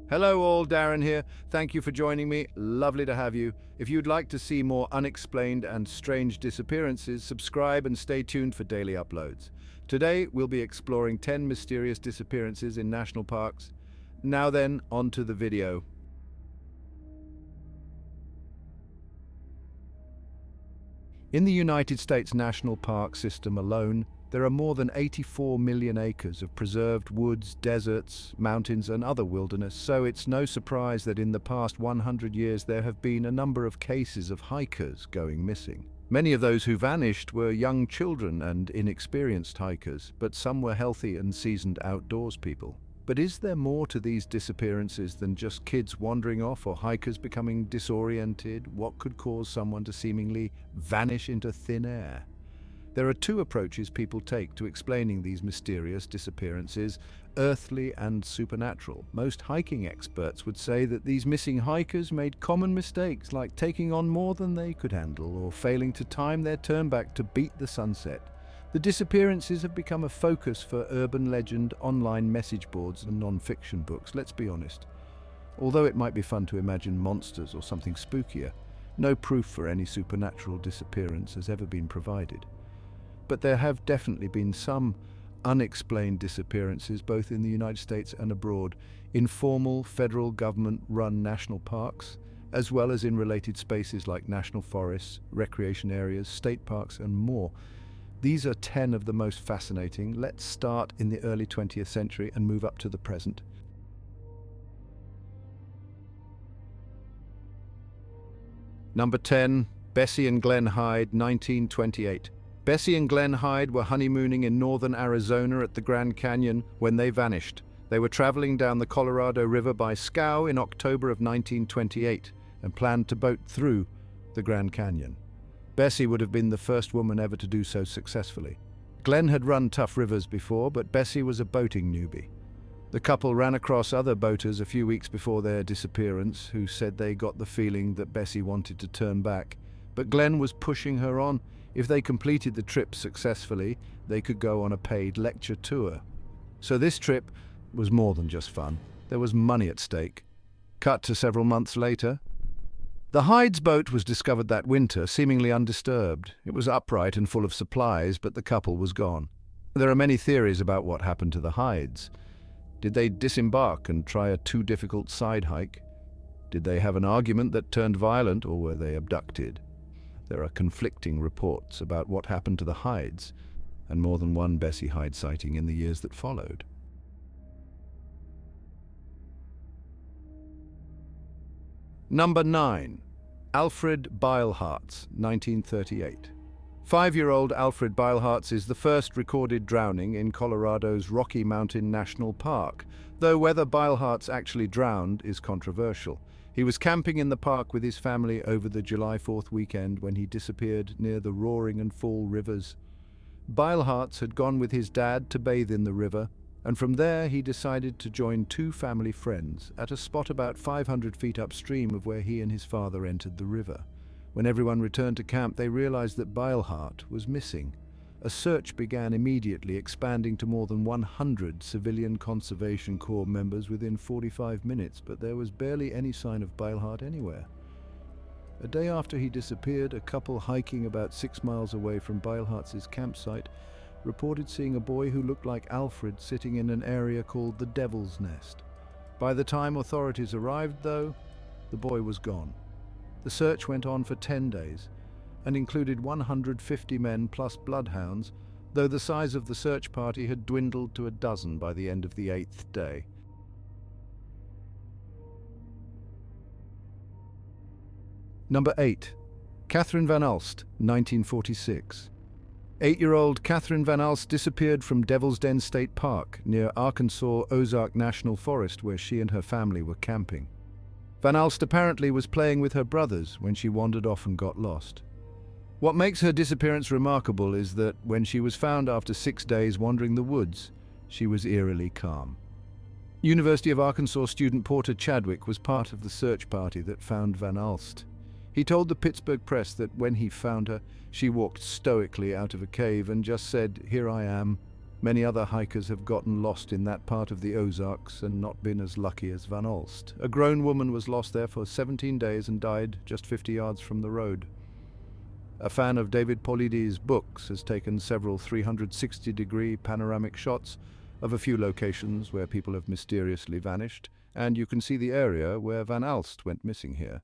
Hello all, Darren here. Thank you for joining me. Lovely to have you. If you'd like to see more unexplained and strange disappearances, subscribe and stay tuned for daily uploads. Today, we'll be exploring 10 mysterious disappearances in national parks. Now then, on to the video. In the United States National Park system alone, there are more than 84 million acres of preserved woods, deserts, mountains and other wilderness, so it's no surprise that in the past 100 years there have been a number of cases of hikers going missing. Many of those who vanished were young children and inexperienced hikers, but some were healthy and seasoned outdoors people. But is there more to these disappearances than just kids wandering off or hikers becoming disoriented? What could cause someone to seemingly vanish into thin air? There are two approaches people take to explaining these mysterious disappearances, earthly and supernatural. Most hiking experts would say that these missing hikers made common mistakes like taking on more than they could handle or failing to time their turn back to beat the sunset. The disappearances have become a focus for urban legend, online message boards and non-fiction books, let's be honest. Although it might be fun to imagine monsters or something spookier, no proof for any supernatural disappearance has ever been provided. But there have definitely been some unexplained disappearances both in the United States and abroad, in formal federal government-run national parks, as well as in related spaces like national forests, recreation areas, state parks and more. These are 10 of the most fascinating. Let's start in the early 20th century and move up to the present. Number 10. Bessie and Glen Hyde, 1928. Bessie and Glen Hyde were honeymooning in northern Arizona at the Grand Canyon when they vanished. They were traveling down the Colorado River by scow in October of 1928 and planned to boat through the Grand Canyon. Bessie would have been the first woman ever to do so successfully. Glen had run tough rivers before, but Bessie was a boating newbie. The couple ran across other boaters a few weeks before their disappearance who said they got the feeling that Bessie wanted to turn back, but Glen was pushing her on. If they completed the trip successfully, they could go on a paid lecture tour. So this trip was more than just fun. There was money at stake. Cut to several months later. The Hyde's boat was discovered that winter, seemingly undisturbed. It was upright and full of supplies, but the couple was gone. There are many theories about what happened to the Hydes. Did they disembark and try a too difficult side hike? Did they have an argument that turned violent, or were they abducted? There are conflicting reports about what happened to the Hydes, and more than one Bessie Hyde sighting in the years that followed. Number 9. Alfred Barts, 1938. 5-year-old Alfred Barts is the first recorded drowning in Colorado's Rocky Mountain National Park, though whether Barts actually drowned is controversial. He was camping in the park with his family over the July 4th weekend when he disappeared near the Roaring and Fall rivers. Barts had gone with his dad to bathe in the river, and from there he decided to join two family friends at a spot about 500 feet upstream of where he and his father entered the river. When everyone returned to camp, they realized that Barts was missing. A search began immediately, expanding to more than 100 civilian Conservation Corps members within 45 minutes, but there was barely any sign of Barts anywhere. A day after he disappeared, a couple hiking about 6 miles away from Barts' campsite reported seeing a boy who looked like Alfred sitting in an area called the Devil's Nest. By the time authorities arrived, though, the boy was gone. The search went on for 10 days, and included 150 men plus bloodhounds, though the size of the search party had dwindled to a dozen by the end of the 8th day. Number 8. Katherine Vanal, 1946. 8-year-old Katherine Vanal disappeared from Devil's Den State Park near Arkansas Ozark National Forest, where she and her family were camping. Vanal apparently was playing with her brothers when she wandered off and got lost. What makes her disappearance remarkable is that when she was found after 6 days wandering the woods, she was eerily calm. University of Arkansas student Porter Chadwick was part of the search party that found Vanal. He told the Pittsburgh Press that when he found her, she walked stoically out of a cave and just said, "Here I am," Many other hikers have gotten lost in that part of the Ozarks and not been as lucky as Van Alst. A grown woman was lost there for 17 days and died just 50 yards from the road. A fan of David Paulides' books has taken several 360-degree panoramic shots of a few locations where people have mysteriously vanished, and you can see the area where Van Alst went missing here.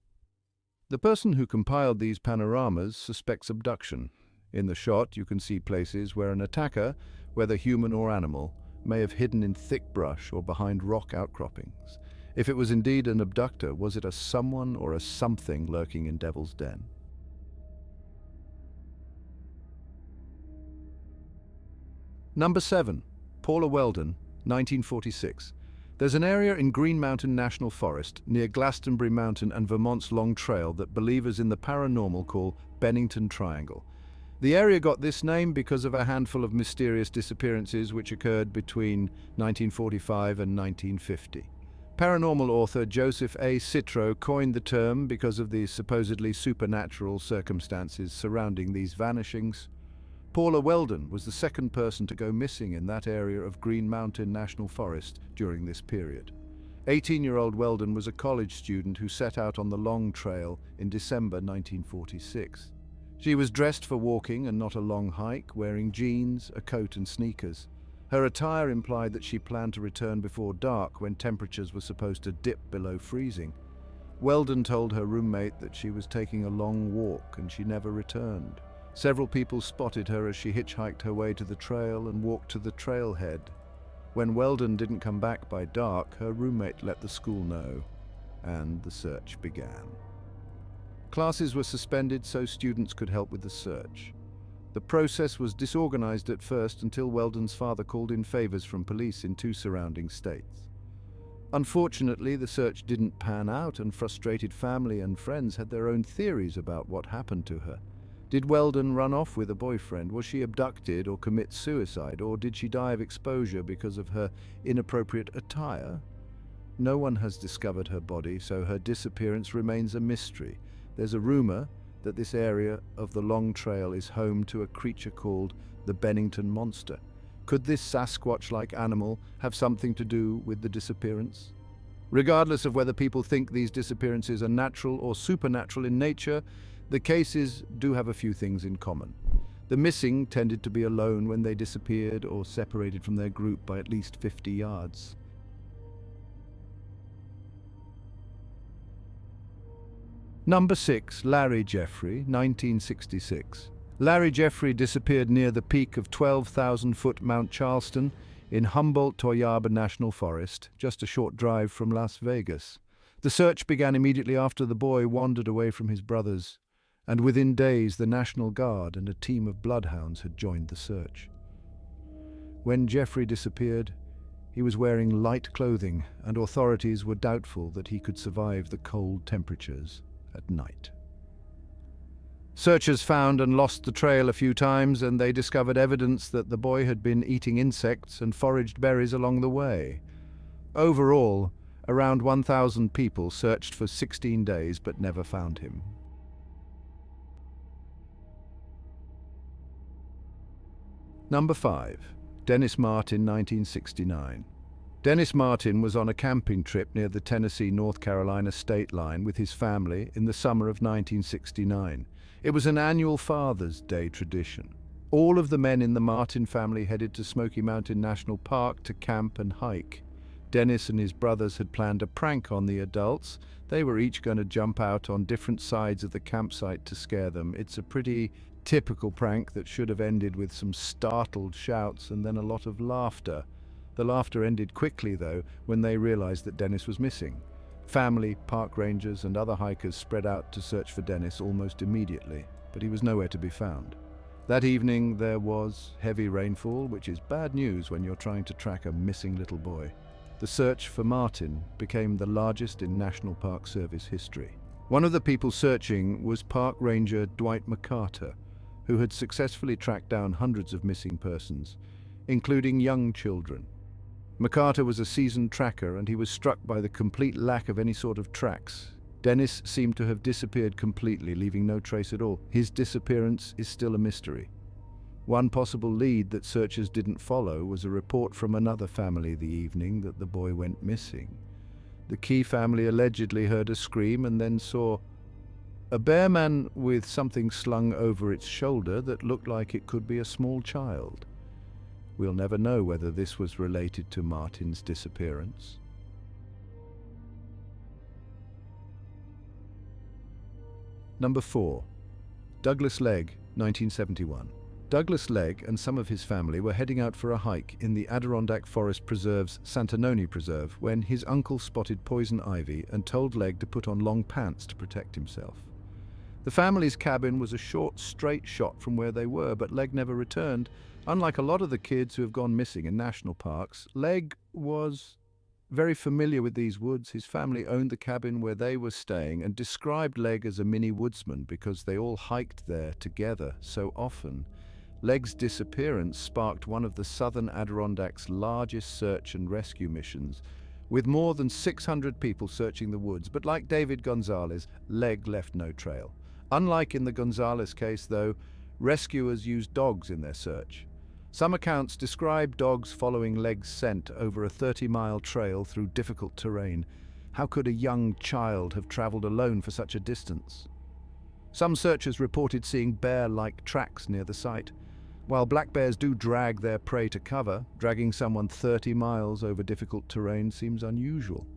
The person who compiled these panoramas suspects abduction. In the shot, you can see places where an attacker, whether human or animal, may have hidden in thick brush or behind rock outcroppings. If it was indeed an abductor, was it a someone or a something lurking in Devil's Den? Number 7. Paula Welden, 1946. There's an area in Green Mountain National Forest, near Glastonbury Mountain and Vermont's Long Trail, that believers in the paranormal call Bennington Triangle. The area got this name because of a handful of mysterious disappearances which occurred between 1945 and 1950. Paranormal author Joseph A. Citro coined the term because of the supposedly supernatural circumstances surrounding these vanishings. Paula Welden was the second person to go missing in that area of Green Mountain National Forest during this period. 18-year-old Welden was a college student who set out on the Long Trail in December 1946. She was dressed for walking and not a long hike, wearing jeans, a coat and sneakers. Her attire implied that she planned to return before dark, when temperatures were supposed to dip below freezing. Welden told her roommate that she was taking a long walk and she never returned. Several people spotted her as she hitchhiked her way to the trail and walked to the trailhead. When Welden didn't come back by dark, her roommate let the school know, and the search began. Classes were suspended so students could help with the search. The process was disorganized at first until Welden's father called in favors from police in 2 surrounding states. Unfortunately, the search didn't pan out, and frustrated family and friends had their own theories about what happened to her. Did Welden run off with a boyfriend? Was she abducted or commit suicide? Or did she die of exposure because of her inappropriate attire? No one has discovered her body, so her disappearance remains a mystery. There's a rumor that this area of the Long Trail is home to a creature called the Bennington Monster. Could this Sasquatch-like animal have something to do with the disappearance? Regardless of whether people think these disappearances are natural or supernatural in nature, the cases do have a few things in common. The missing tended to be alone when they disappeared or separated from their group by at least 50 yards. Number 6. Larry Jeffrey, 1966. Larry Jeffrey disappeared near the peak of 12,000-foot Mount Charleston in Humboldt-Toyaba National Forest, just a short drive from Las Vegas. The search began immediately after the boy wandered away from his brothers, and within days the National Guard and a team of bloodhounds had joined the search. When Jeffrey disappeared, he was wearing light clothing, and authorities were doubtful that he could survive the cold temperatures at night. Searchers found and lost the trail a few times, and they discovered evidence that the boy had been eating insects and foraged berries along the way. Overall, around 1,000 people searched for 16 days but never found him. Number 5. Dennis Martin, 1969. Dennis Martin was on a camping trip near the Tennessee-North Carolina state line with his family in the summer of 1969. It was an annual Father's Day tradition. All of the men in the Martin family headed to Smoky Mountain National Park to camp and hike. Dennis and his brothers had planned a prank on the adults. They were each going to jump out on different sides of the campsite to scare them. It's a pretty typical prank that should have ended with some startled shouts and then a lot of laughter. The laughter ended quickly, though, when they realized that Dennis was missing. Family, park rangers, and other hikers spread out to search for Dennis almost immediately, but he was nowhere to be found. That evening there was heavy rainfall, which is bad news when you're trying to track a missing little boy. The search for Martin became the largest in National Park Service history. One of the people searching was Park Ranger Dwight McCarter, who had successfully tracked down hundreds of missing persons, including young children. McCarter was a seasoned tracker, and he was struck by the complete lack of any sort of tracks. Dennis seemed to have disappeared completely, leaving no trace at all. His disappearance is still a mystery. One possible lead that searchers didn't follow was a report from another family the evening that the boy went missing. The Key family allegedly heard a scream and then saw a bare man with something slung over its shoulder that looked like it could be a small child. We'll never know whether this was related to Martin's disappearance. Number 4. Douglas Legge, 1971. Douglas Legge and some of his family were heading out for a hike in the Adirondack Forest Preserve's Santanoni Preserve when his uncle spotted poison ivy and told Legge to put on long pants to protect himself. The family's cabin was a short, straight shot from where they were, but Legge never returned. Unlike a lot of the kids who have gone missing in national parks, Legge was very familiar with these woods. His family owned the cabin where they were staying and described Legge as a mini woodsman because they all hiked there together so often. Legge's disappearance sparked one of the southern Adirondacks' largest search and rescue missions, with more than 600 people searching the woods. But like David Gonzalez, Legge left no trail. Unlike in the Gonzalez case, though, rescuers used dogs in their search. Some accounts describe dogs following Legge's scent over a 30-mile trail through difficult terrain. How could a young child have traveled alone for such a distance? Some searchers reported seeing bear-like tracks near the site. While black bears do drag their prey to cover, dragging someone 30 miles over difficult terrain seems unusual.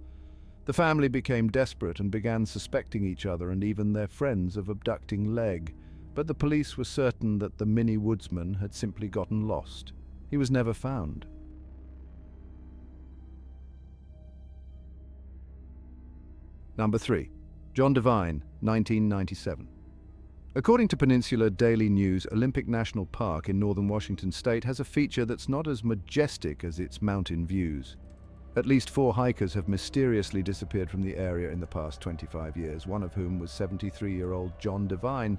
The family became desperate and began suspecting each other and even their friends of abducting Legge. But the police were certain that the mini woodsman had simply gotten lost. He was never found. Number 3. John Devine, 1997. According to Peninsula Daily News, Olympic National Park in northern Washington state has a feature that's not as majestic as its mountain views. At least 4 hikers have mysteriously disappeared from the area in the past 25 years, one of whom was 73-year-old John Devine.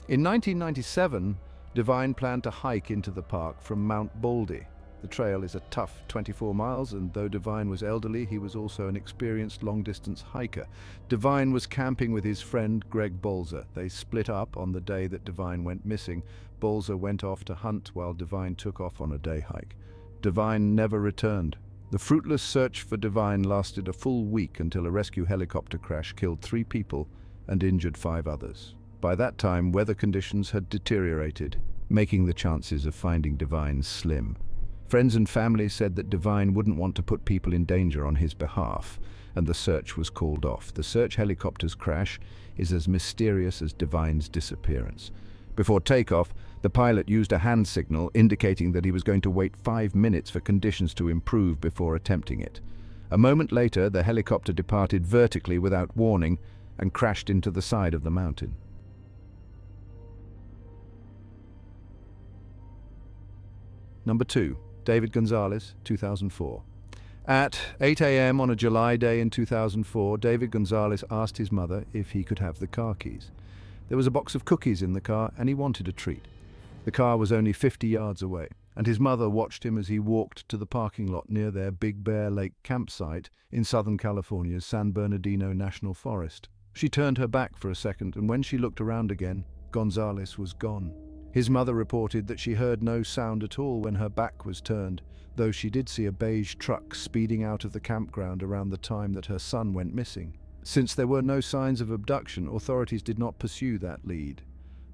In 1997, Devine planned to hike into the park from Mount Baldy. The trail is a tough 24 miles, and though Devine was elderly, he was also an experienced long-distance hiker. Devine was camping with his friend Greg Bolzer. They split up on the day that Devine went missing. Bolzer went off to hunt while Devine took off on a day hike. Devine never returned. The fruitless search for Devine lasted a full week until a rescue helicopter crash killed 3 people and injured 5 others. By that time, weather conditions had deteriorated, making the chances of finding Devine slim. Friends and family said that Devine wouldn't want to put people in danger on his behalf, and the search was called off. The search helicopter's crash is as mysterious as Devine's disappearance. Before takeoff, the pilot used a hand signal indicating that he was going to wait 5 minutes for conditions to improve before attempting it. A moment later, the helicopter departed vertically without warning and crashed into the side of the mountain. Number 2. David Gonzalez, 2004. At 8 a.m. on a July day in 2004, David Gonzalez asked his mother if he could have the car keys. There was a box of cookies in the car and he wanted a treat. The car was only 50 yards away, and his mother watched him as he walked to the parking lot near their Big Bear Lake campsite in Southern California's San Bernardino National Forest. She turned her back for a second, and when she looked around again, Gonzalez was gone. His mother reported that she heard no sound at all when her back was turned, though she did see a beige truck speeding out of the campground around the time that her son went missing. Since there were no signs of abduction, authorities did not pursue that lead.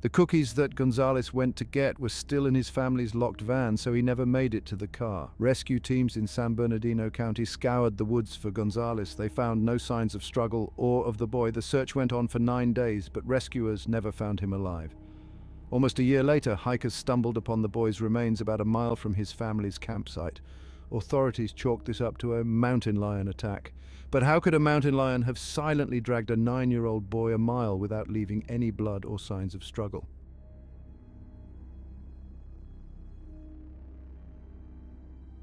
The cookies that Gonzalez went to get were still in his family's locked van, so he never made it to the car. Rescue teams in San Bernardino County scoured the woods for Gonzalez. They found no signs of struggle or of the boy. The search went on for 9 days, but rescuers never found him alive. Almost a year later, hikers stumbled upon the boy's remains about a mile from his family's campsite. Authorities chalked this up to a mountain lion attack. But how could a mountain lion have silently dragged a 9-year-old boy a mile without leaving any blood or signs of struggle?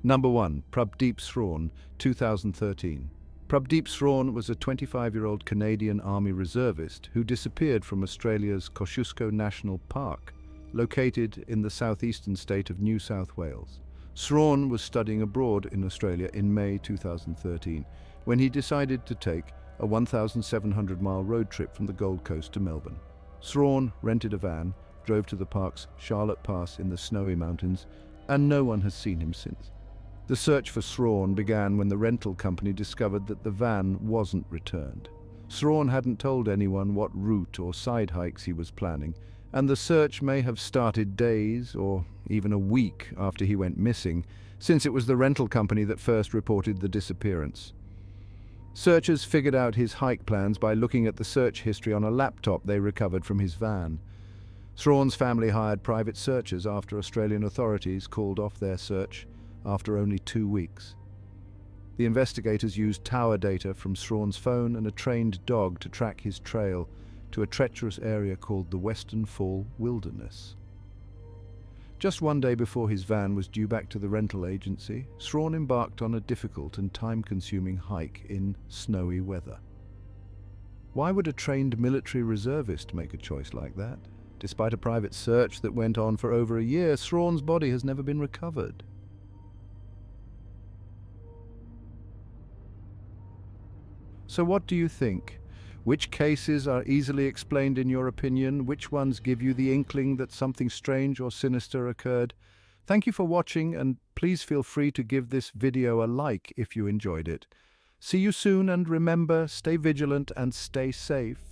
Number 1. Prabdeep Singh, 2013. Prabdeep Singh was a 25-year-old Canadian Army reservist who disappeared from Australia's Kosciuszko National Park, located in the southeastern state of New South Wales. Singh was studying abroad in Australia in May 2013 when he decided to take a 1,700-mile road trip from the Gold Coast to Melbourne. Singh rented a van, drove to the park's Charlotte Pass in the Snowy Mountains, and no one has seen him since. The search for Srawn began when the rental company discovered that the van wasn't returned. Srawn hadn't told anyone what route or side hikes he was planning, and the search may have started days or even a week after he went missing, since it was the rental company that first reported the disappearance. Searchers figured out his hike plans by looking at the search history on a laptop they recovered from his van. Srawn's family hired private searchers after Australian authorities called off their search after only 2 weeks. The investigators used tower data from Srawn's phone and a trained dog to track his trail to a treacherous area called the Western Fall Wilderness. Just one day before his van was due back to the rental agency, Srawn embarked on a difficult and time-consuming hike in snowy weather. Why would a trained military reservist make a choice like that? Despite a private search that went on for over a year, Srawn's body has never been recovered. So what do you think? Which cases are easily explained in your opinion? Which ones give you the inkling that something strange or sinister occurred? Thank you for watching, and please feel free to give this video a like if you enjoyed it. See you soon, and remember, stay vigilant and stay safe.